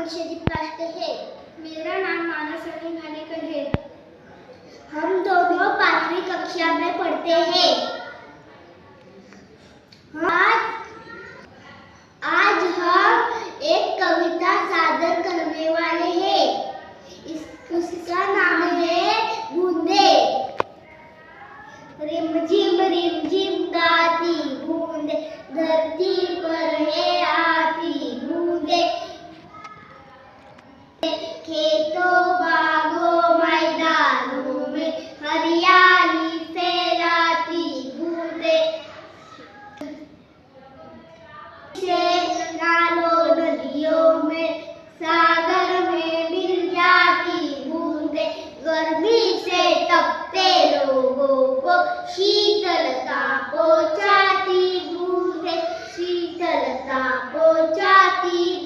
विश्वजीत काष्ट है। मेरा नाम मानस घानेकर है। हम दोनों 5वीं कक्षा में पढ़ते हैं। आज हम एक कविता सादर करने वाले हैं। उसका नाम है बूंदे। रिम झिम गाती बूंदे, धरती पर है आती बूंदे। खेतों बागों मैदानों में हरियाली फैलाती बूंदे। नालों नदियों में सागर में मिल जाती बूंदे। गर्मी से तपते लोगों को शीतलता पहुंचाती बूंदे, शीतलता पहुंचाती